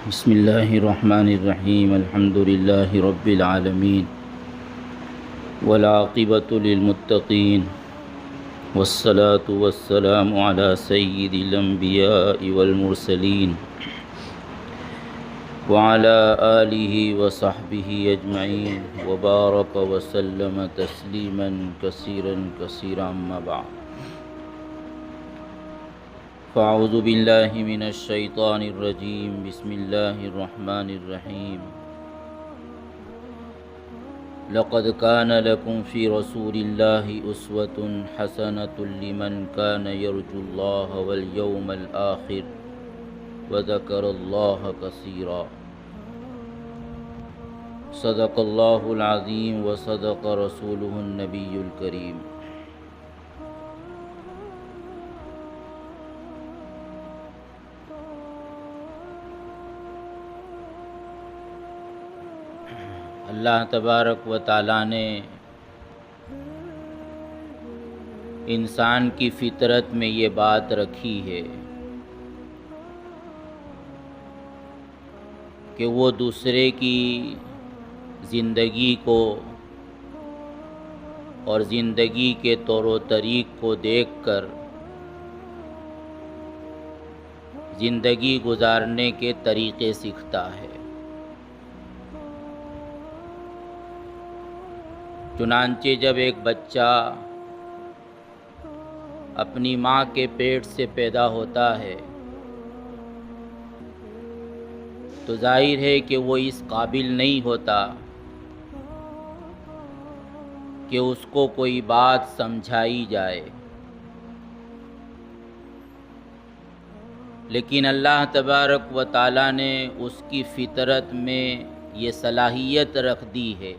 بسم اللہ الرحمن الرحیم الحمد للہ رب العالمین والعاقبۃ للمتقین والصلاة والسلام علی سید الانبیاء والمرسلین وعلی آلہ وصحبہ اجمعین وبارک وسلم تسلیما کثیرا کثیرا اما بعد فاعوذ باللہ من الشیطان الرجیم بسم اللہ الرحمن الرحیم لقد كان لكم في رسول الله أسوة حسنة لمن كان يرجو الله واليوم الآخر وذكر الله كثيرا صدق الله العظيم وصدق رسوله النبي الكريم۔ اللہ تبارک و تعالیٰ نے انسان کی فطرت میں یہ بات رکھی ہے کہ وہ دوسرے کی زندگی کو اور زندگی کے طور و طریق کو دیکھ کر زندگی گزارنے کے طریقے سیکھتا ہے۔ چنانچہ جب ایک بچہ اپنی ماں کے پیٹ سے پیدا ہوتا ہے تو ظاہر ہے کہ وہ اس قابل نہیں ہوتا کہ اس کو کوئی بات سمجھائی جائے، لیکن اللہ تبارک و تعالیٰ نے اس کی فطرت میں یہ صلاحیت رکھ دی ہے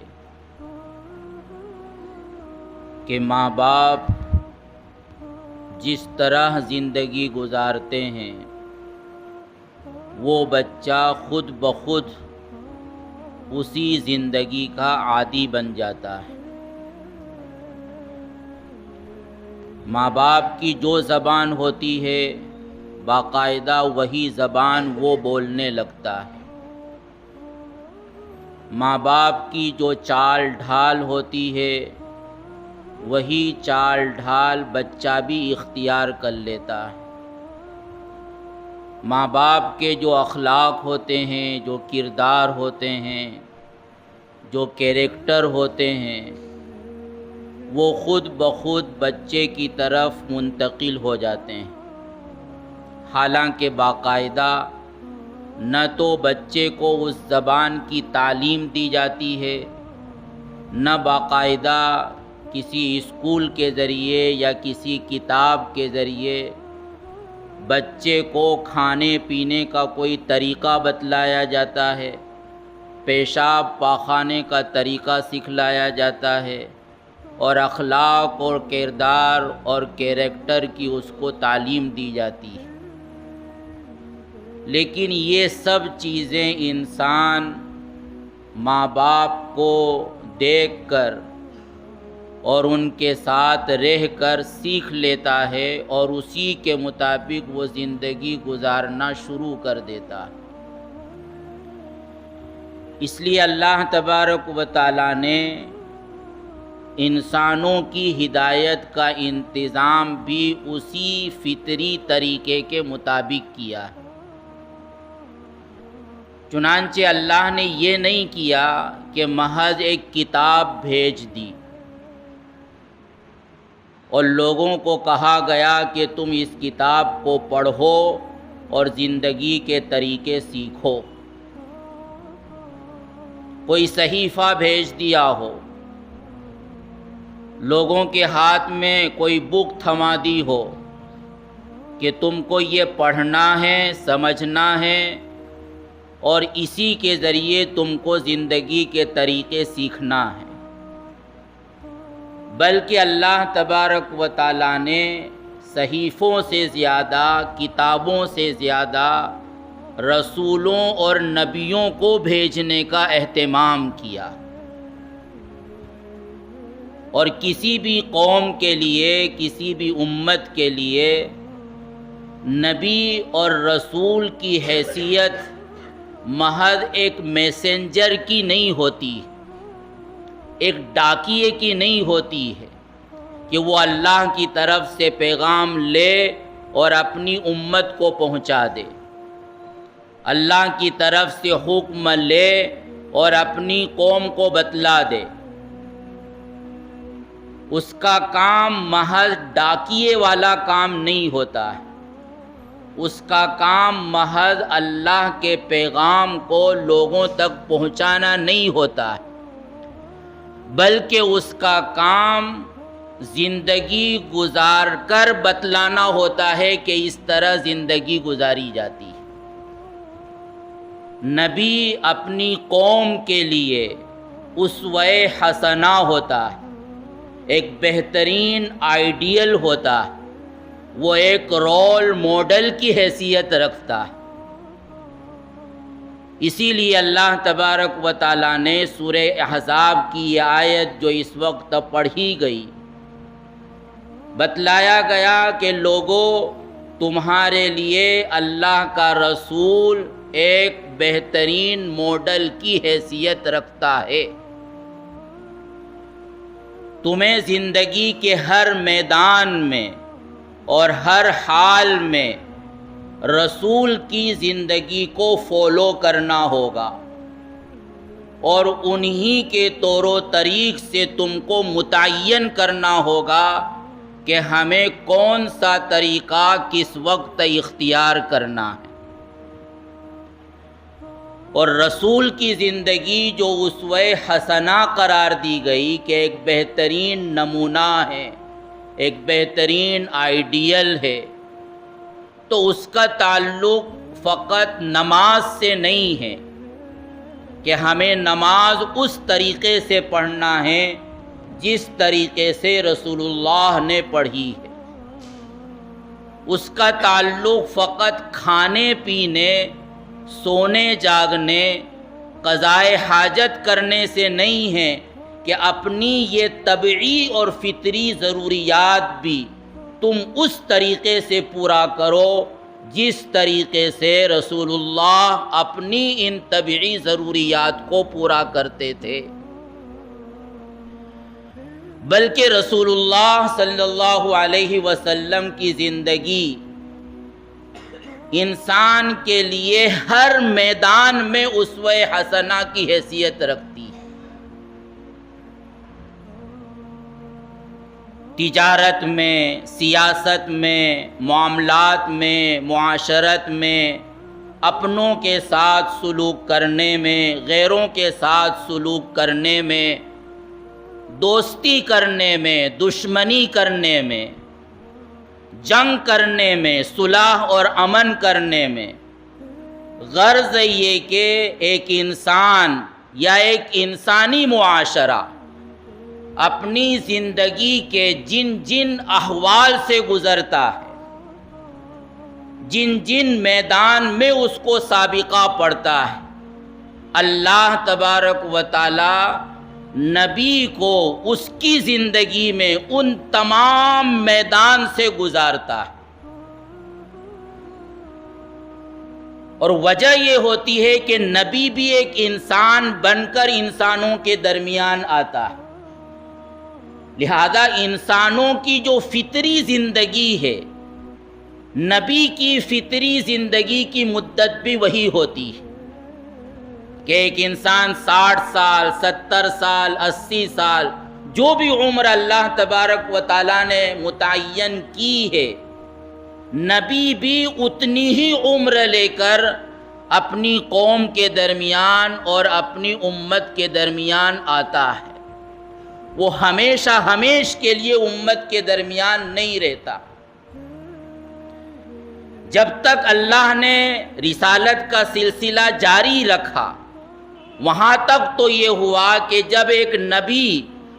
کہ ماں باپ جس طرح زندگی گزارتے ہیں وہ بچہ خود بخود اسی زندگی کا عادی بن جاتا ہے۔ ماں باپ کی جو زبان ہوتی ہے باقاعدہ وہی زبان وہ بولنے لگتا ہے۔ ماں باپ کی جو چال ڈھال ہوتی ہے وہی چال ڈھال بچہ بھی اختیار کر لیتا ہے۔ ماں باپ کے جو اخلاق ہوتے ہیں، جو کردار ہوتے ہیں، جو کیریکٹر ہوتے ہیں وہ خود بخود بچے کی طرف منتقل ہو جاتے ہیں، حالانکہ باقاعدہ نہ تو بچے کو اس زبان کی تعلیم دی جاتی ہے، نہ باقاعدہ کسی اسکول کے ذریعے یا کسی کتاب کے ذریعے بچے کو کھانے پینے کا کوئی طریقہ بتلایا جاتا ہے، پیشاب پاخانے کا طریقہ سکھلایا جاتا ہے، اور اخلاق اور کردار اور کیریکٹر کی اس کو تعلیم دی جاتی ہے۔ لیکن یہ سب چیزیں انسان ماں باپ کو دیکھ کر اور ان کے ساتھ رہ کر سیکھ لیتا ہے اور اسی کے مطابق وہ زندگی گزارنا شروع کر دیتا ہے۔ اس لیے اللہ تبارک و تعالیٰ نے انسانوں کی ہدایت کا انتظام بھی اسی فطری طریقے کے مطابق کیا ہے۔ چنانچہ اللہ نے یہ نہیں کیا کہ محض ایک کتاب بھیج دی اور لوگوں کو کہا گیا کہ تم اس کتاب کو پڑھو اور زندگی کے طریقے سیکھو، کوئی صحیفہ بھیج دیا ہو، لوگوں کے ہاتھ میں کوئی بک تھما دی ہو کہ تم کو یہ پڑھنا ہے، سمجھنا ہے اور اسی کے ذریعے تم کو زندگی کے طریقے سیکھنا ہے، بلکہ اللہ تبارک و تعالیٰ نے صحیفوں سے زیادہ، کتابوں سے زیادہ رسولوں اور نبیوں کو بھیجنے کا اہتمام کیا، اور کسی بھی قوم کے لیے، کسی بھی امت کے لیے نبی اور رسول کی حیثیت محض ایک میسنجر کی نہیں ہوتی، ایک ڈاکیے کی نہیں ہوتی ہے کہ وہ اللہ کی طرف سے پیغام لے اور اپنی امت کو پہنچا دے، اللہ کی طرف سے حکم لے اور اپنی قوم کو بتلا دے۔ اس کا کام محض ڈاکیے والا کام نہیں ہوتا ہے، اس کا کام محض اللہ کے پیغام کو لوگوں تک پہنچانا نہیں ہوتا ہے، بلکہ اس کا کام زندگی گزار کر بتلانا ہوتا ہے کہ اس طرح زندگی گزاری جاتی ہے۔ نبی اپنی قوم کے لیے اسوہ حسنہ ہوتا ہے، ایک بہترین آئیڈیل ہوتا ہے، وہ ایک رول ماڈل کی حیثیت رکھتا ہے۔ اسی لیے اللہ تبارک و تعالیٰ نے سورہ احزاب کی یہ آیت جو اس وقت پڑھی گئی، بتلایا گیا کہ لوگوں، تمہارے لیے اللہ کا رسول ایک بہترین ماڈل کی حیثیت رکھتا ہے۔ تمہیں زندگی کے ہر میدان میں اور ہر حال میں رسول کی زندگی کو فالو کرنا ہوگا، اور انہی کے طور و طریق سے تم کو متعین کرنا ہوگا کہ ہمیں کون سا طریقہ کس وقت اختیار کرنا ہے۔ اور رسول کی زندگی جو اسوہ حسنہ قرار دی گئی کہ ایک بہترین نمونہ ہے، ایک بہترین آئیڈیل ہے، تو اس کا تعلق فقط نماز سے نہیں ہے کہ ہمیں نماز اس طریقے سے پڑھنا ہے جس طریقے سے رسول اللہ نے پڑھی ہے۔ اس کا تعلق فقط کھانے پینے، سونے جاگنے، قضائے حاجت کرنے سے نہیں ہے کہ اپنی یہ طبعی اور فطری ضروریات بھی تم اس طریقے سے پورا کرو جس طریقے سے رسول اللہ اپنی ان طبعی ضروریات کو پورا کرتے تھے، بلکہ رسول اللہ صلی اللہ علیہ وسلم کی زندگی انسان کے لیے ہر میدان میں اسوہ حسنہ کی حیثیت رکھتی ہے۔ تجارت میں، سیاست میں، معاملات میں، معاشرت میں، اپنوں کے ساتھ سلوک کرنے میں، غیروں کے ساتھ سلوک کرنے میں، دوستی کرنے میں، دشمنی کرنے میں، جنگ کرنے میں، صلح اور امن کرنے میں، غرض یہ کہ ایک انسان یا ایک انسانی معاشرہ اپنی زندگی کے جن جن احوال سے گزرتا ہے، جن جن میدان میں اس کو سابقہ پڑتا ہے، اللہ تبارک و تعالی نبی کو اس کی زندگی میں ان تمام میدان سے گزارتا ہے۔ اور وجہ یہ ہوتی ہے کہ نبی بھی ایک انسان بن کر انسانوں کے درمیان آتا ہے، لہذا انسانوں کی جو فطری زندگی ہے، نبی کی فطری زندگی کی مدت بھی وہی ہوتی ہے کہ ایک انسان 60 سال، 70 سال، 80 سال، جو بھی عمر اللہ تبارک و تعالیٰ نے متعین کی ہے، نبی بھی اتنی ہی عمر لے کر اپنی قوم کے درمیان اور اپنی امت کے درمیان آتا ہے۔ وہ ہمیشہ ہمیش کے لیے امت کے درمیان نہیں رہتا۔ جب تک اللہ نے رسالت کا سلسلہ جاری رکھا، وہاں تک تو یہ ہوا کہ جب ایک نبی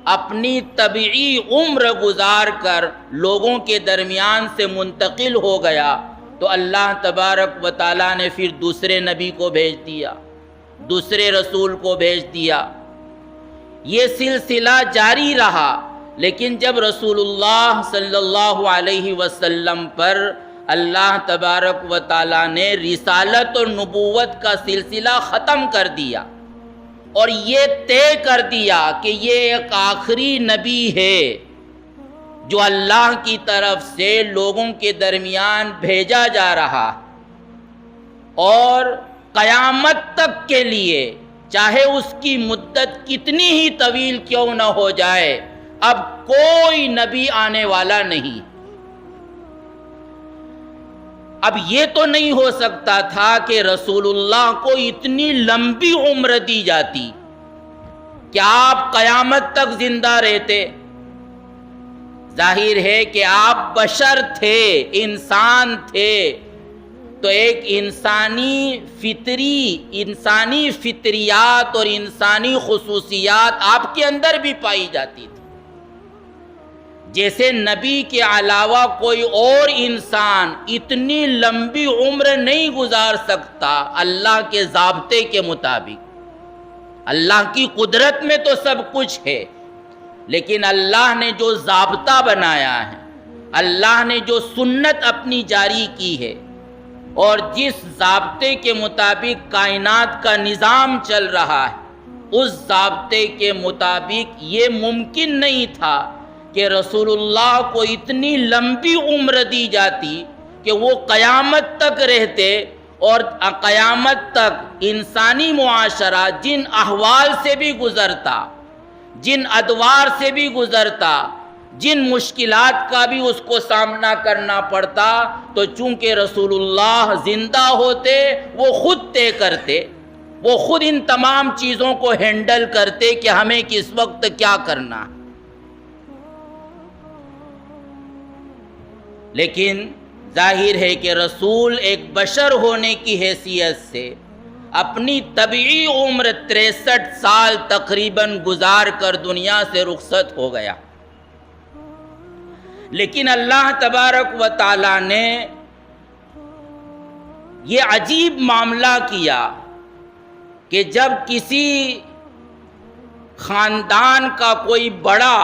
اپنی طبعی عمر گزار کر لوگوں کے درمیان سے منتقل ہو گیا تو اللہ تبارک و تعالیٰ نے پھر دوسرے نبی کو بھیج دیا، دوسرے رسول کو بھیج دیا۔ یہ سلسلہ جاری رہا، لیکن جب رسول اللہ صلی اللہ علیہ وسلم پر اللہ تبارک و تعالیٰ نے رسالت اور نبوت کا سلسلہ ختم کر دیا اور یہ طے کر دیا کہ یہ ایک آخری نبی ہے جو اللہ کی طرف سے لوگوں کے درمیان بھیجا جا رہا، اور قیامت تک کے لیے چاہے اس کی مدت کتنی ہی طویل کیوں نہ ہو جائے، اب کوئی نبی آنے والا نہیں۔ اب یہ تو نہیں ہو سکتا تھا کہ رسول اللہ کو اتنی لمبی عمر دی جاتی کہ آپ قیامت تک زندہ رہتے۔ ظاہر ہے کہ آپ بشر تھے، انسان تھے، تو ایک انسانی فطریات اور انسانی خصوصیات آپ کے اندر بھی پائی جاتی تھی۔ جیسے نبی کے علاوہ کوئی اور انسان اتنی لمبی عمر نہیں گزار سکتا اللہ کے ضابطے کے مطابق۔ اللہ کی قدرت میں تو سب کچھ ہے، لیکن اللہ نے جو ضابطہ بنایا ہے، اللہ نے جو سنت اپنی جاری کی ہے، اور جس ضابطے کے مطابق کائنات کا نظام چل رہا ہے، اس ضابطے کے مطابق یہ ممکن نہیں تھا کہ رسول اللہ کو اتنی لمبی عمر دی جاتی کہ وہ قیامت تک رہتے، اور قیامت تک انسانی معاشرہ جن احوال سے بھی گزرتا، جن ادوار سے بھی گزرتا، جن مشکلات کا بھی اس کو سامنا کرنا پڑتا، تو چونکہ رسول اللہ زندہ ہوتے، وہ خود طے کرتے، وہ خود ان تمام چیزوں کو ہینڈل کرتے کہ ہمیں کس وقت کیا کرنا۔ لیکن ظاہر ہے کہ رسول ایک بشر ہونے کی حیثیت سے اپنی طبعی عمر 63 سال تقریباً گزار کر دنیا سے رخصت ہو گیا۔ لیکن اللہ تبارک و تعالیٰ نے یہ عجیب معاملہ کیا کہ جب کسی خاندان کا کوئی بڑا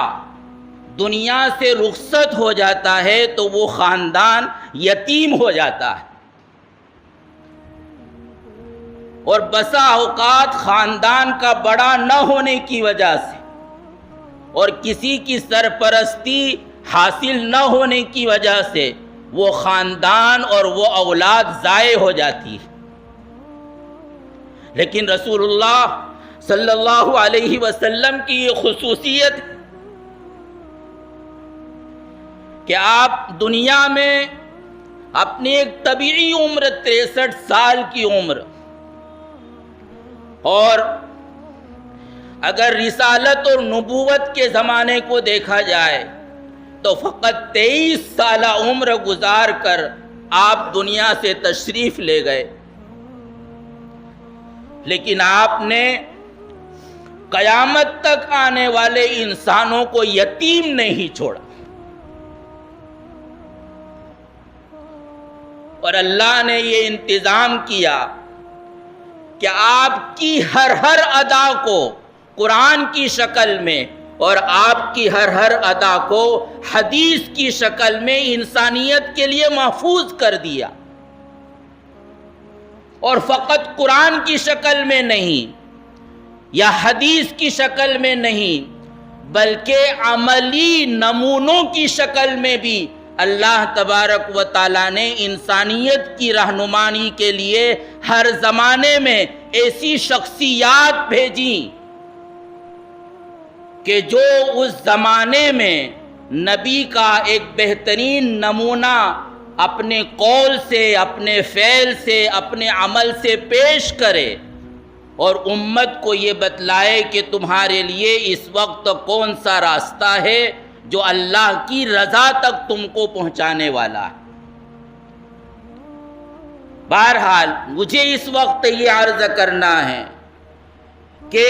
دنیا سے رخصت ہو جاتا ہے تو وہ خاندان یتیم ہو جاتا ہے، اور بسا اوقات خاندان کا بڑا نہ ہونے کی وجہ سے اور کسی کی سرپرستی حاصل نہ ہونے کی وجہ سے وہ خاندان اور وہ اولاد ضائع ہو جاتی ہے۔ لیکن رسول اللہ صلی اللہ علیہ وسلم کی یہ خصوصیت ہے کہ آپ دنیا میں اپنی ایک طبیعی عمر 63 سال کی عمر، اور اگر رسالت اور نبوت کے زمانے کو دیکھا جائے تو فقط 23 سالہ عمر گزار کر آپ دنیا سے تشریف لے گئے، لیکن آپ نے قیامت تک آنے والے انسانوں کو یتیم نہیں چھوڑا، اور اللہ نے یہ انتظام کیا کہ آپ کی ہر ادا کو قرآن کی شکل میں اور آپ کی ہر ادا کو حدیث کی شکل میں انسانیت کے لیے محفوظ کر دیا، اور فقط قرآن کی شکل میں نہیں یا حدیث کی شکل میں نہیں بلکہ عملی نمونوں کی شکل میں بھی اللہ تبارک و تعالیٰ نے انسانیت کی رہنمائی کے لیے ہر زمانے میں ایسی شخصیات بھیجیں کہ جو اس زمانے میں نبی کا ایک بہترین نمونہ اپنے قول سے، اپنے فعل سے، اپنے عمل سے پیش کرے اور امت کو یہ بتلائے کہ تمہارے لیے اس وقت کون سا راستہ ہے جو اللہ کی رضا تک تم کو پہنچانے والا ہے۔ بہرحال مجھے اس وقت یہ عرض کرنا ہے کہ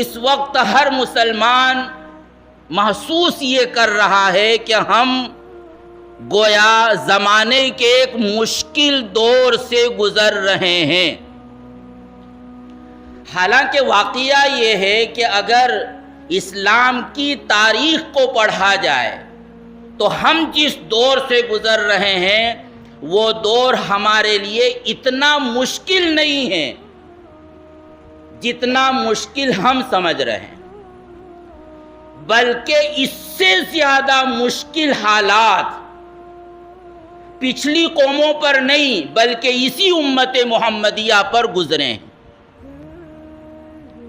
اس وقت ہر مسلمان محسوس یہ کر رہا ہے کہ ہم گویا زمانے کے ایک مشکل دور سے گزر رہے ہیں۔ حالانکہ واقعہ یہ ہے کہ اگر اسلام کی تاریخ کو پڑھا جائے تو ہم جس دور سے گزر رہے ہیں وہ دور ہمارے لیے اتنا مشکل نہیں ہے جتنا مشکل ہم سمجھ رہے ہیں، بلکہ اس سے زیادہ مشکل حالات پچھلی قوموں پر نہیں بلکہ اسی امت محمدیہ پر گزرے ہیں۔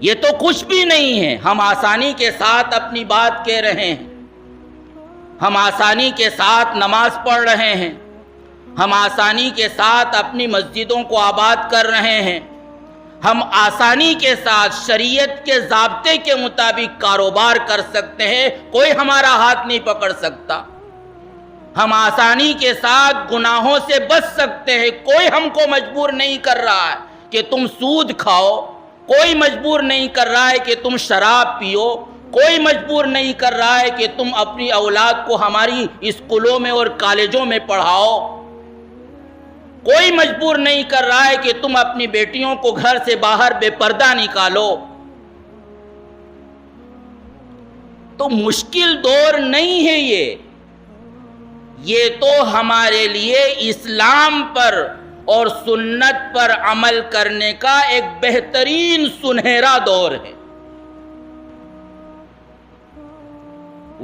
یہ تو کچھ بھی نہیں ہے، ہم آسانی کے ساتھ اپنی بات کہہ رہے ہیں، ہم آسانی کے ساتھ نماز پڑھ رہے ہیں، ہم آسانی کے ساتھ اپنی مسجدوں کو آباد کر رہے ہیں، ہم آسانی کے ساتھ شریعت کے ضابطے کے مطابق کاروبار کر سکتے ہیں، کوئی ہمارا ہاتھ نہیں پکڑ سکتا، ہم آسانی کے ساتھ گناہوں سے بچ سکتے ہیں، کوئی ہم کو مجبور نہیں کر رہا ہے کہ تم سود کھاؤ، کوئی مجبور نہیں کر رہا ہے کہ تم شراب پیو، کوئی مجبور نہیں کر رہا ہے کہ تم اپنی اولاد کو ہماری اسکولوں میں اور کالجوں میں پڑھاؤ، کوئی مجبور نہیں کر رہا ہے کہ تم اپنی بیٹیوں کو گھر سے باہر بے پردہ نکالو۔ تو مشکل دور نہیں ہے یہ تو ہمارے لیے اسلام پر اور سنت پر عمل کرنے کا ایک بہترین سنہرا دور ہے،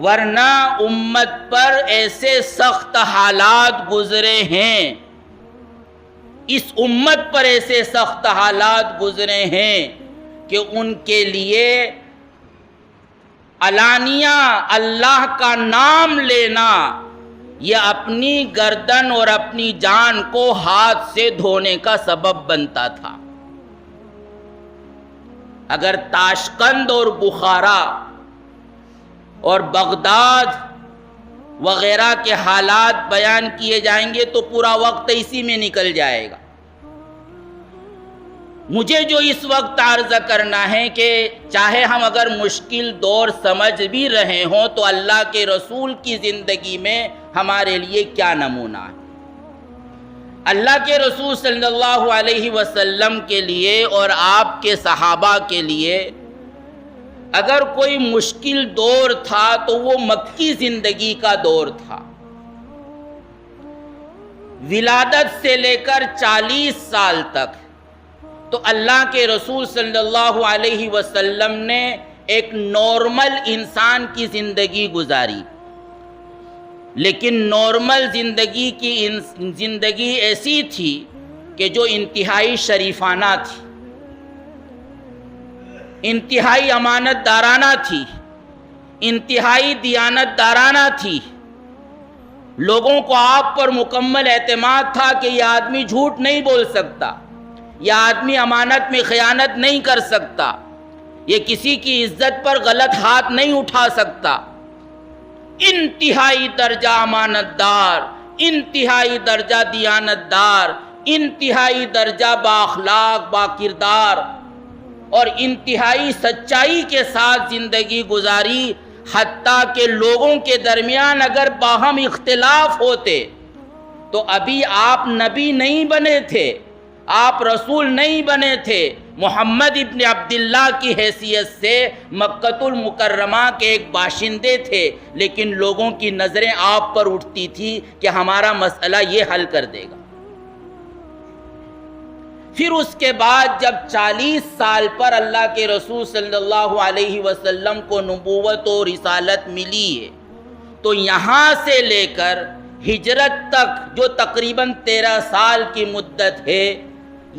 ورنہ امت پر ایسے سخت حالات گزرے ہیں، اس امت پر ایسے سخت حالات گزرے ہیں کہ ان کے لیے علانیہ اللہ کا نام لینا یہ اپنی گردن اور اپنی جان کو ہاتھ سے دھونے کا سبب بنتا تھا۔ اگر تاشقند اور بخارا اور بغداد وغیرہ کے حالات بیان کیے جائیں گے تو پورا وقت اسی میں نکل جائے گا۔ مجھے جو اس وقت عرض کرنا ہے کہ چاہے ہم اگر مشکل دور سمجھ بھی رہے ہوں تو اللہ کے رسول کی زندگی میں ہمارے لیے کیا نمونہ ہے۔ اللہ کے رسول صلی اللہ علیہ وسلم کے لیے اور آپ کے صحابہ کے لیے اگر کوئی مشکل دور تھا تو وہ مکی زندگی کا دور تھا۔ ولادت سے لے کر 40 سال تک تو اللہ کے رسول صلی اللہ علیہ وسلم نے ایک نارمل انسان کی زندگی گزاری، لیکن نارمل زندگی ایسی تھی کہ جو انتہائی شریفانہ تھی، انتہائی امانت دارانہ تھی، انتہائی دیانت دارانہ تھی۔ لوگوں کو آپ پر مکمل اعتماد تھا کہ یہ آدمی جھوٹ نہیں بول سکتا، یہ آدمی امانت میں خیانت نہیں کر سکتا، یہ کسی کی عزت پر غلط ہاتھ نہیں اٹھا سکتا۔ انتہائی درجہ امانت دار، انتہائی درجہ دیانت دار، انتہائی درجہ بااخلاق باکردار اور انتہائی سچائی کے ساتھ زندگی گزاری، حتیٰ کہ لوگوں کے درمیان اگر باہم اختلاف ہوتے تو ابھی آپ نبی نہیں بنے تھے، آپ رسول نہیں بنے تھے، محمد ابن عبداللہ کی حیثیت سے مکۃ المکرمہ کے ایک باشندے تھے، لیکن لوگوں کی نظریں آپ پر اٹھتی تھی کہ ہمارا مسئلہ یہ حل کر دے گا۔ پھر اس کے بعد جب 40 سال پر اللہ کے رسول صلی اللہ علیہ وسلم کو نبوت و رسالت ملی ہے تو یہاں سے لے کر ہجرت تک جو تقریباً 13 سال کی مدت ہے،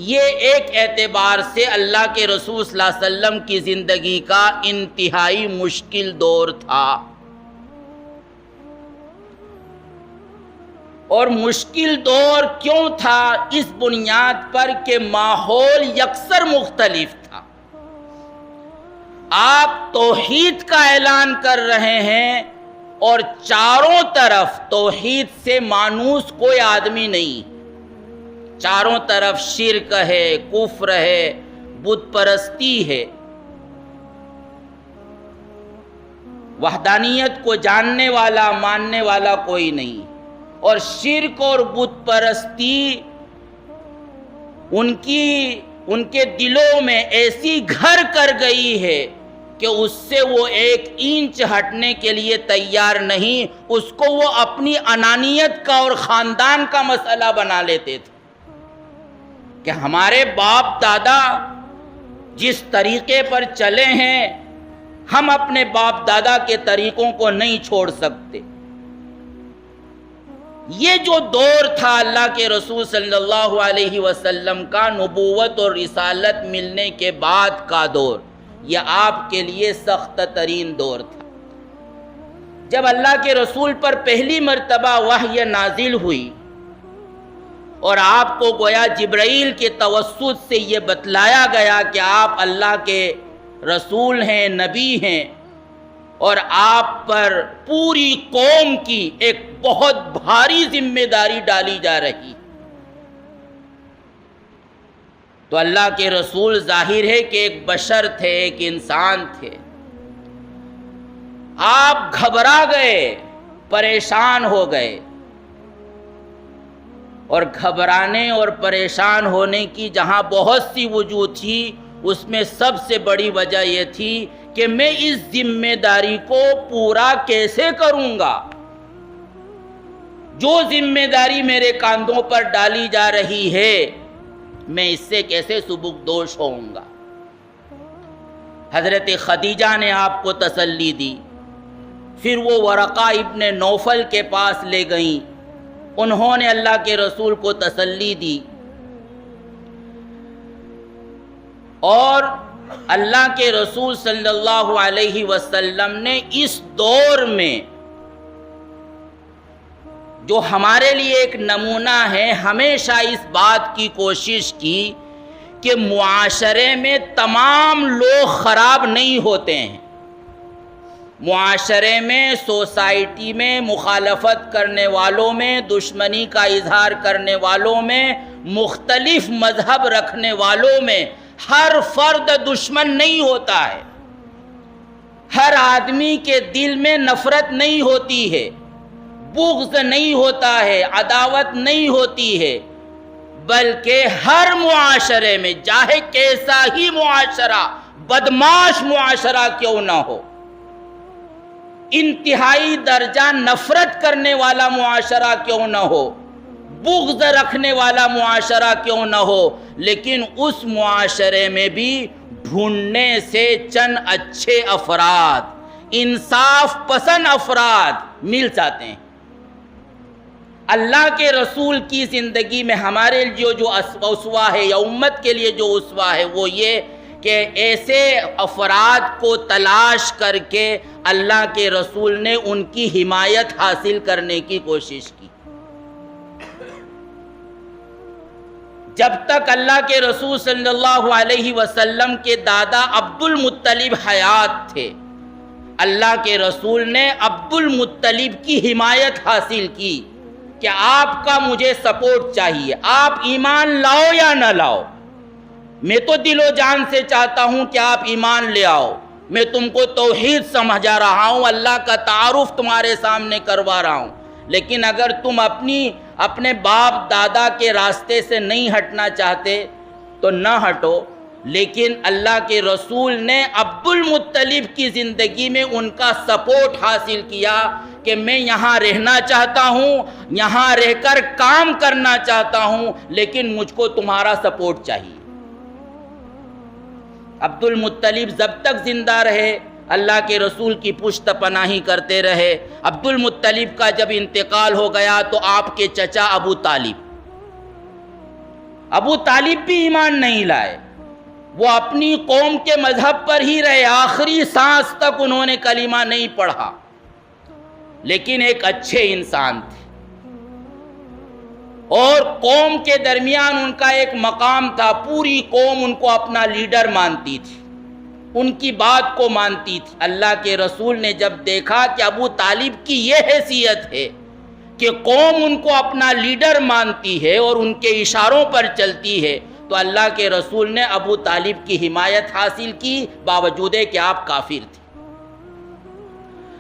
یہ ایک اعتبار سے اللہ کے رسول صلی اللہ علیہ وسلم کی زندگی کا انتہائی مشکل دور تھا۔ اور مشکل دور کیوں تھا؟ اس بنیاد پر کہ ماحول یکسر مختلف تھا۔ آپ توحید کا اعلان کر رہے ہیں اور چاروں طرف توحید سے مانوس کوئی آدمی نہیں، چاروں طرف شرک ہے، کفر ہے، بت پرستی ہے، وحدانیت کو جاننے والا ماننے والا کوئی نہیں، اور شرک اور بت پرستی ان کے دلوں میں ایسی گھر کر گئی ہے کہ اس سے وہ 1 انچ ہٹنے کے لیے تیار نہیں، اس کو وہ اپنی انانیت کا اور خاندان کا مسئلہ بنا لیتے تھے کہ ہمارے باپ دادا جس طریقے پر چلے ہیں ہم اپنے باپ دادا کے طریقوں کو نہیں چھوڑ سکتے۔ یہ جو دور تھا اللہ کے رسول صلی اللہ علیہ وسلم کا نبوت اور رسالت ملنے کے بعد کا دور، یہ آپ کے لیے سخت ترین دور تھا۔ جب اللہ کے رسول پر پہلی مرتبہ وحی نازل ہوئی اور آپ کو گویا جبرائیل کے توسط سے یہ بتلایا گیا کہ آپ اللہ کے رسول ہیں، نبی ہیں، اور آپ پر پوری قوم کی ایک بہت بھاری ذمہ داری ڈالی جا رہی، تو اللہ کے رسول ظاہر ہے کہ ایک بشر تھے، ایک انسان تھے۔ آپ گھبرا گئے، پریشان ہو گئے، اور گھبرانے اور پریشان ہونے کی جہاں بہت سی وجوہ تھی، اس میں سب سے بڑی وجہ یہ تھی کہ میں اس ذمہ داری کو پورا کیسے کروں گا؟ جو ذمہ داری میرے کاندھوں پر ڈالی جا رہی ہے میں اس سے کیسے سبکدوش ہوں گا؟ حضرت خدیجہ نے آپ کو تسلی دی، پھر وہ ورقہ ابن نوفل کے پاس لے گئیں، انہوں نے اللہ کے رسول کو تسلی دی، اور اللہ کے رسول صلی اللہ علیہ وسلم نے اس دور میں جو ہمارے لیے ایک نمونہ ہے، ہمیشہ اس بات کی کوشش کی کہ معاشرے میں تمام لوگ خراب نہیں ہوتے ہیں، معاشرے میں، سوسائٹی میں، مخالفت کرنے والوں میں، دشمنی کا اظہار کرنے والوں میں، مختلف مذہب رکھنے والوں میں ہر فرد دشمن نہیں ہوتا ہے، ہر آدمی کے دل میں نفرت نہیں ہوتی ہے، بغض نہیں ہوتا ہے، عداوت نہیں ہوتی ہے، بلکہ ہر معاشرے میں چاہے کیسا ہی معاشرہ، بدمعاش معاشرہ کیوں نہ ہو، انتہائی درجہ نفرت کرنے والا معاشرہ کیوں نہ ہو، بغض رکھنے والا معاشرہ کیوں نہ ہو، لیکن اس معاشرے میں بھی ڈھونڈنے سے چند اچھے افراد، انصاف پسند افراد مل جاتے ہیں۔ اللہ کے رسول کی زندگی میں ہمارے لیے جو اسوہ ہے، یا امت کے لیے جو اسوہ ہے، وہ یہ کہ ایسے افراد کو تلاش کر کے اللہ کے رسول نے ان کی حمایت حاصل کرنے کی کوشش کی۔ جب تک اللہ کے رسول صلی اللہ علیہ وسلم کے دادا عبد المطلب حیات تھے، اللہ کے رسول نے عبد المطلب کی حمایت حاصل کی کہ آپ کا مجھے سپورٹ چاہیے، آپ ایمان لاؤ یا نہ لاؤ، میں تو دل و جان سے چاہتا ہوں کہ آپ ایمان لے آؤ، میں تم کو توحید سمجھا رہا ہوں، اللہ کا تعارف تمہارے سامنے کروا رہا ہوں، لیکن اگر تم اپنے باپ دادا کے راستے سے نہیں ہٹنا چاہتے تو نہ ہٹو۔ لیکن اللہ کے رسول نے عبد المطلب کی زندگی میں ان کا سپورٹ حاصل کیا کہ میں یہاں رہنا چاہتا ہوں، یہاں رہ کر کام کرنا چاہتا ہوں، لیکن مجھ کو تمہارا سپورٹ چاہیے۔ عبد المطلب جب تک زندہ رہے اللہ کے رسول کی پشت پناہی کرتے رہے۔ عبد المطلب کا جب انتقال ہو گیا تو آپ کے چچا ابو طالب بھی ایمان نہیں لائے، وہ اپنی قوم کے مذہب پر ہی رہے، آخری سانس تک انہوں نے کلمہ نہیں پڑھا، لیکن ایک اچھے انسان تھے، اور قوم کے درمیان ان کا ایک مقام تھا، پوری قوم ان کو اپنا لیڈر مانتی تھی، ان کی بات کو مانتی تھی۔ اللہ کے رسول نے جب دیکھا کہ ابو طالب کی یہ حیثیت ہے کہ قوم ان کو اپنا لیڈر مانتی ہے اور ان کے اشاروں پر چلتی ہے، تو اللہ کے رسول نے ابو طالب کی حمایت حاصل کی، باوجود کہ آپ کافر تھے۔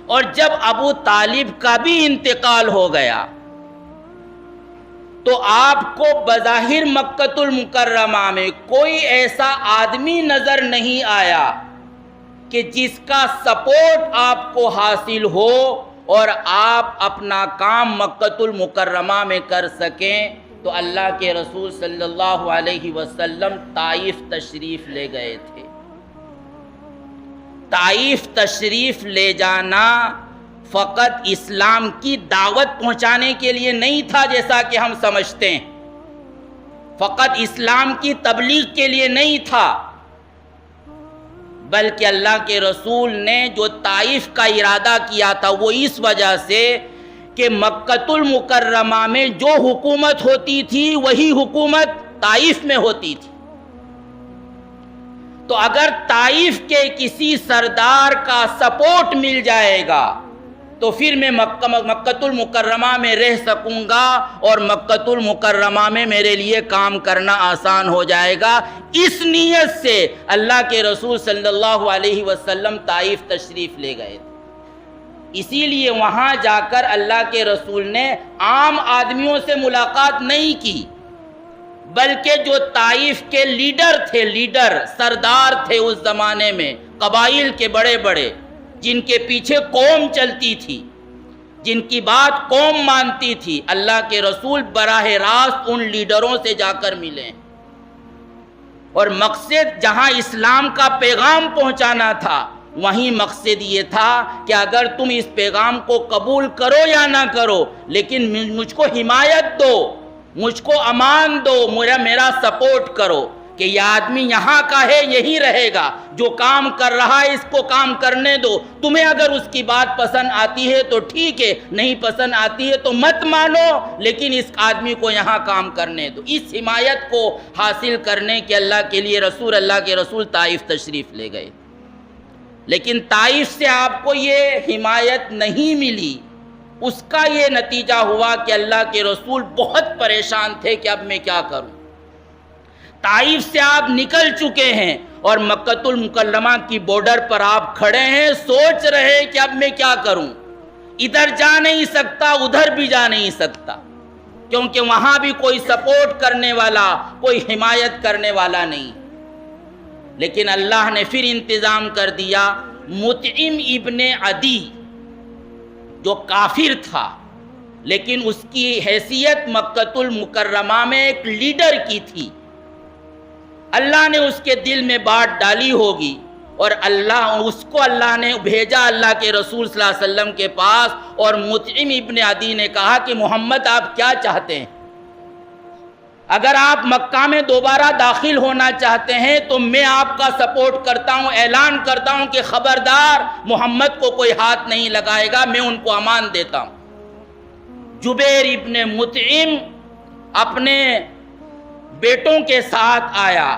اور جب ابو طالب کا بھی انتقال ہو گیا تو آپ کو بظاہر مکۃ المکرمہ میں کوئی ایسا آدمی نظر نہیں آیا کہ جس کا سپورٹ آپ کو حاصل ہو اور آپ اپنا کام مکۃ المکرمہ میں کر سکیں، تو اللہ کے رسول صلی اللہ علیہ وسلم طائف تشریف لے گئے تھے۔ طائف تشریف لے جانا فقط اسلام کی دعوت پہنچانے کے لیے نہیں تھا جیسا کہ ہم سمجھتے ہیں، فقط اسلام کی تبلیغ کے لیے نہیں تھا، بلکہ اللہ کے رسول نے جو طائف کا ارادہ کیا تھا وہ اس وجہ سے کہ مکۃ المکرمہ میں جو حکومت ہوتی تھی وہی حکومت طائف میں ہوتی تھی۔ تو اگر طائف کے کسی سردار کا سپورٹ مل جائے گا تو پھر میں مکۃ المکرمہ میں رہ سکوں گا اور مکۃ المکرمہ میں میرے لیے کام کرنا آسان ہو جائے گا۔ اس نیت سے اللہ کے رسول صلی اللہ علیہ وسلم طائف تشریف لے گئے تھے۔ اسی لیے وہاں جا کر اللہ کے رسول نے عام آدمیوں سے ملاقات نہیں کی، بلکہ جو طائف کے لیڈر سردار تھے اس زمانے میں، قبائل کے بڑے بڑے، جن کے پیچھے قوم چلتی تھی، جن کی بات قوم مانتی تھی، اللہ کے رسول براہ راست ان لیڈروں سے جا کر ملے، اور مقصد جہاں اسلام کا پیغام پہنچانا تھا وہیں مقصد یہ تھا کہ اگر تم اس پیغام کو قبول کرو یا نہ کرو، لیکن مجھ کو حمایت دو، مجھ کو امان دو، میرا سپورٹ کرو کہ یہ آدمی یہاں کا ہے یہی رہے گا، جو کام کر رہا ہے اس کو کام کرنے دو، تمہیں اگر اس کی بات پسند آتی ہے تو ٹھیک ہے، نہیں پسند آتی ہے تو مت مانو، لیکن اس آدمی کو یہاں کام کرنے دو۔ اس حمایت کو حاصل کرنے کے اللہ کے رسول طائف تشریف لے گئے، لیکن طائف سے آپ کو یہ حمایت نہیں ملی۔ اس کا یہ نتیجہ ہوا کہ اللہ کے رسول بہت پریشان تھے کہ اب میں کیا کروں۔ طائف سے آپ نکل چکے ہیں اور مکۃ المکرمہ کی بارڈر پر آپ کھڑے ہیں، سوچ رہے کہ اب میں کیا کروں، ادھر جا نہیں سکتا ادھر بھی جا نہیں سکتا، کیونکہ وہاں بھی کوئی سپورٹ کرنے والا، کوئی حمایت کرنے والا نہیں۔ لیکن اللہ نے پھر انتظام کر دیا، مطعم ابن عدی جو کافر تھا لیکن اس کی حیثیت مکۃ المکرمہ میں ایک لیڈر کی تھی، اللہ نے اس کے دل میں بات ڈالی ہوگی اور اللہ نے بھیجا اللہ کے رسول صلی اللہ علیہ وسلم کے پاس، اور مطعم ابن عدی نے کہا کہ محمد آپ کیا چاہتے ہیں؟ اگر آپ مکہ میں دوبارہ داخل ہونا چاہتے ہیں تو میں آپ کا سپورٹ کرتا ہوں، اعلان کرتا ہوں کہ خبردار محمد کو کوئی ہاتھ نہیں لگائے گا، میں ان کو امان دیتا ہوں۔ جبیر ابن مطعم اپنے بیٹوں کے ساتھ آیا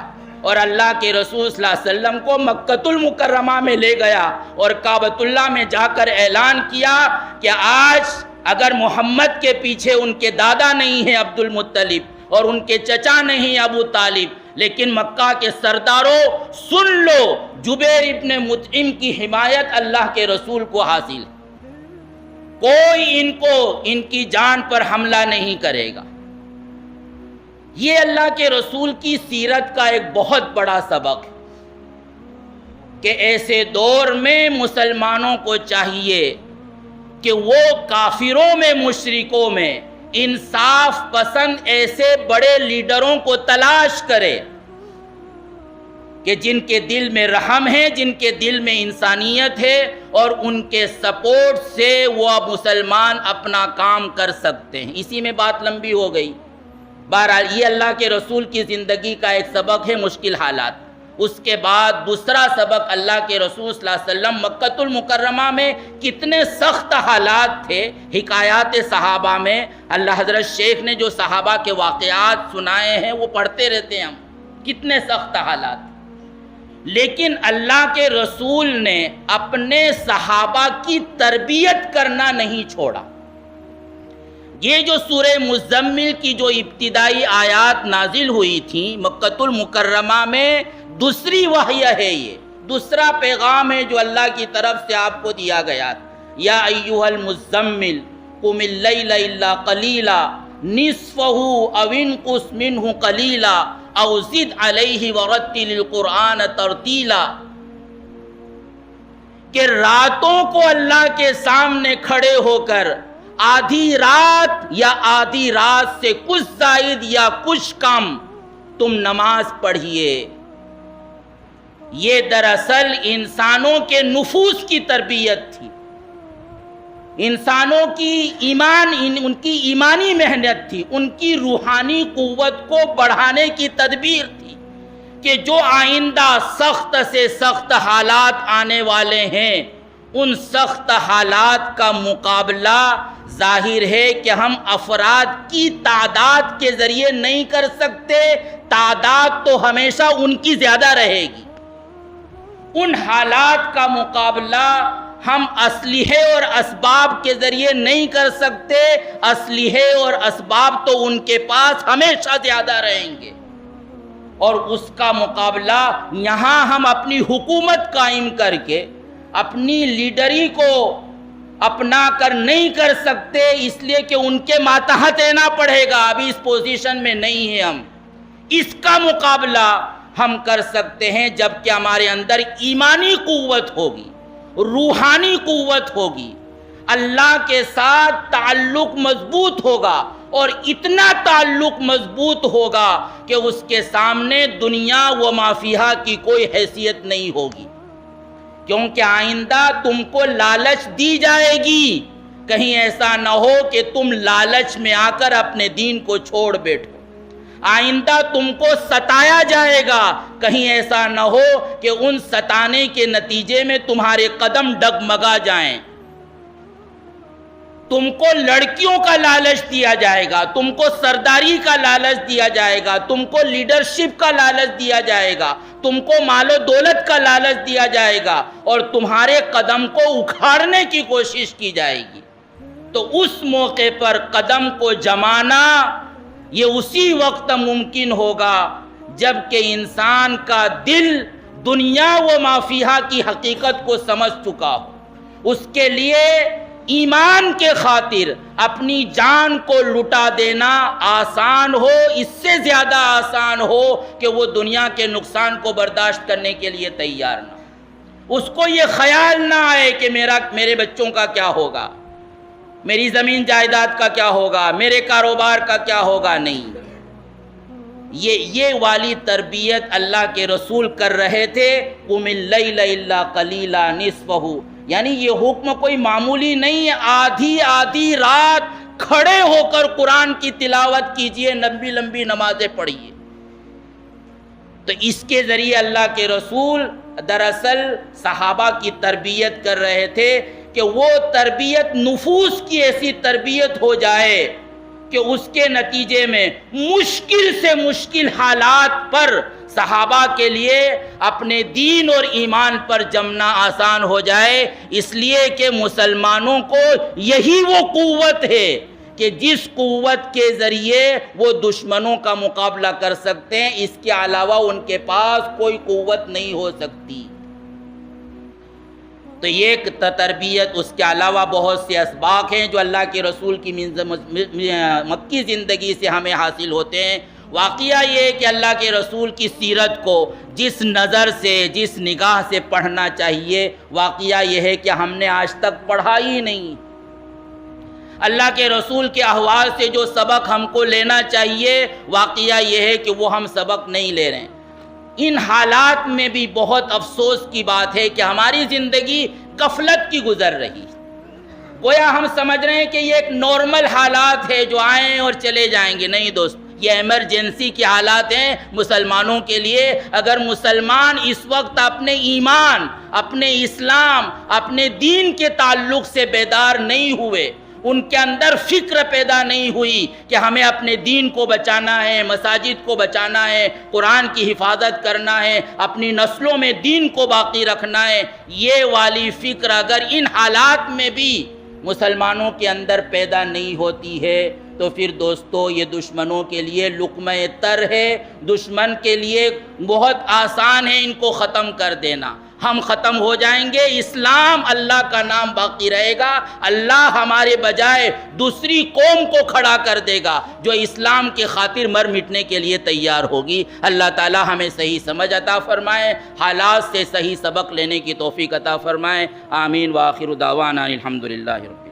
اور اللہ کے رسول صلی اللہ علیہ وسلم کو مکۃ المکرمہ میں لے گیا اور کعبۃ اللہ میں جا کر اعلان کیا کہ آج اگر محمد کے پیچھے ان کے دادا نہیں ہیں عبد المطلب اور ان کے چچا نہیں ابو طالب، لیکن مکہ کے سرداروں سن لو، جبیر ابن مطعم کی حمایت اللہ کے رسول کو حاصل، کوئی ان کی جان پر حملہ نہیں کرے گا۔ یہ اللہ کے رسول کی سیرت کا ایک بہت بڑا سبق ہے کہ ایسے دور میں مسلمانوں کو چاہیے کہ وہ کافروں میں، مشرکوں میں انصاف پسند ایسے بڑے لیڈروں کو تلاش کرے کہ جن کے دل میں رحم ہے، جن کے دل میں انسانیت ہے، اور ان کے سپورٹ سے وہ مسلمان اپنا کام کر سکتے ہیں۔ اسی میں بات لمبی ہو گئی۔ بہرحال یہ اللہ کے رسول کی زندگی کا ایک سبق ہے، مشکل حالات۔ اس کے بعد دوسرا سبق، اللہ کے رسول صلی اللہ علیہ وسلم مکۃ المکرمہ میں کتنے سخت حالات تھے۔ حکایات صحابہ میں اللہ حضرت شیخ نے جو صحابہ کے واقعات سنائے ہیں وہ پڑھتے رہتے ہیں ہم، کتنے سخت حالات، لیکن اللہ کے رسول نے اپنے صحابہ کی تربیت کرنا نہیں چھوڑا۔ یہ جو سورہ مزمل کی جو ابتدائی آیات نازل ہوئی تھیں مکۃ المکرمہ میں، دوسری وحی ہے، یہ دوسرا پیغام ہے جو اللہ کی طرف سے آپ کو دیا گیا۔ یا ایھا المزمل قم اللیل الا قلیلا نصفہ او انقص منہ قلیلا او زد علیہ ورتل القرآن ترتیلا۔ کہ راتوں کو اللہ کے سامنے کھڑے ہو کر آدھی رات یا آدھی رات سے کچھ زائد یا کچھ کم تم نماز پڑھیے. یہ دراصل انسانوں کے نفوس کی تربیت تھی، انسانوں کی ان کی ایمانی محنت تھی، ان کی روحانی قوت کو بڑھانے کی تدبیر تھی کہ جو آئندہ سخت سے سخت حالات آنے والے ہیں، ان سخت حالات کا مقابلہ ظاہر ہے کہ ہم افراد کی تعداد کے ذریعے نہیں کر سکتے، تعداد تو ہمیشہ ان کی زیادہ رہے گی. ان حالات کا مقابلہ ہم اسلحے اور اسباب کے ذریعے نہیں کر سکتے، اسلحے اور اسباب تو ان کے پاس ہمیشہ زیادہ رہیں گے، اور اس کا مقابلہ یہاں ہم اپنی حکومت قائم کر کے اپنی لیڈری کو اپنا کر نہیں کر سکتے، اس لیے کہ ان کے ماتحت رہنا پڑے گا. ابھی اس پوزیشن میں نہیں ہیں ہم. اس کا مقابلہ ہم کر سکتے ہیں جب کہ ہمارے اندر ایمانی قوت ہوگی، روحانی قوت ہوگی، اللہ کے ساتھ تعلق مضبوط ہوگا، اور اتنا تعلق مضبوط ہوگا کہ اس کے سامنے دنیا و ما فیہا کی کوئی حیثیت نہیں ہوگی. کیونکہ آئندہ تم کو لالچ دی جائے گی، کہیں ایسا نہ ہو کہ تم لالچ میں آ کر اپنے دین کو چھوڑ بیٹھو. آئندہ تم کو ستایا جائے گا، کہیں ایسا نہ ہو کہ ان ستانے کے نتیجے میں تمہارے قدم ڈگمگا جائیں. تم کو لڑکیوں کا لالچ دیا جائے گا، تم کو سرداری کا لالچ دیا جائے گا، تم کو لیڈرشپ کا لالچ دیا جائے گا، تم کو مال و دولت کا لالچ دیا جائے گا، اور تمہارے قدم کو اکھاڑنے کی کوشش کی جائے گی. تو اس موقع پر قدم کو جمانا یہ اسی وقت ممکن ہوگا جب کہ انسان کا دل دنیا و ما فیہا کی حقیقت کو سمجھ چکا ہو. اس کے لیے ایمان کے خاطر اپنی جان کو لٹا دینا آسان ہو، اس سے زیادہ آسان ہو کہ وہ دنیا کے نقصان کو برداشت کرنے کے لیے تیار نہ ہو. اس کو یہ خیال نہ آئے کہ میرے بچوں کا کیا ہوگا، میری زمین جائیداد کا کیا ہوگا، میرے کاروبار کا کیا ہوگا. نہیں، یہ والی تربیت اللہ کے رسول کر رہے تھے. قم اللیل الا قلیلا نصفہ، یعنی یہ حکم کوئی معمولی نہیں ہے. آدھی رات کھڑے ہو کر قرآن کی تلاوت کیجئے، لمبی لمبی نمازیں پڑھیے. تو اس کے ذریعے اللہ کے رسول دراصل صحابہ کی تربیت کر رہے تھے کہ وہ تربیت نفوس کی ایسی تربیت ہو جائے کہ اس کے نتیجے میں مشکل سے مشکل حالات پر صحابہ کے لیے اپنے دین اور ایمان پر جمنا آسان ہو جائے. اس لیے کہ مسلمانوں کو یہی وہ قوت ہے کہ جس قوت کے ذریعے وہ دشمنوں کا مقابلہ کر سکتے ہیں، اس کے علاوہ ان کے پاس کوئی قوت نہیں ہو سکتی. تو یہ تربیت، اس کے علاوہ بہت سے اسباق ہیں جو اللہ کے رسول کی مکی زندگی سے ہمیں حاصل ہوتے ہیں. واقعہ یہ ہے کہ اللہ کے رسول کی سیرت کو جس نظر سے، جس نگاہ سے پڑھنا چاہیے، واقعہ یہ ہے کہ ہم نے آج تک پڑھا ہی نہیں. اللہ کے رسول کے احوال سے جو سبق ہم کو لینا چاہیے، واقعہ یہ ہے کہ وہ ہم سبق نہیں لے رہے ہیں. ان حالات میں بھی بہت افسوس کی بات ہے کہ ہماری زندگی غفلت کی گزر رہی. گویا ہم سمجھ رہے ہیں کہ یہ ایک نارمل حالات ہے جو آئیں اور چلے جائیں گے. نہیں دوست، یہ ایمرجنسی کے حالات ہیں مسلمانوں کے لیے. اگر مسلمان اس وقت اپنے ایمان، اپنے اسلام، اپنے دین کے تعلق سے بیدار نہیں ہوئے، ان کے اندر فکر پیدا نہیں ہوئی کہ ہمیں اپنے دین کو بچانا ہے، مساجد کو بچانا ہے، قرآن کی حفاظت کرنا ہے، اپنی نسلوں میں دین کو باقی رکھنا ہے، یہ والی فکر اگر ان حالات میں بھی مسلمانوں کے اندر پیدا نہیں ہوتی ہے تو پھر دوستو یہ دشمنوں کے لیے لقمہ تر ہے. دشمن کے لیے بہت آسان ہے ان کو ختم کر دینا. ہم ختم ہو جائیں گے، اسلام اللہ کا نام باقی رہے گا، اللہ ہمارے بجائے دوسری قوم کو کھڑا کر دے گا جو اسلام کے خاطر مر مٹنے کے لیے تیار ہوگی۔ اللہ تعالی ہمیں صحیح سمجھ عطا فرمائے، حالات سے صحیح سبق لینے کی توفیق عطا فرمائے، آمین۔ وآخر دعوانا الحمدللہ رب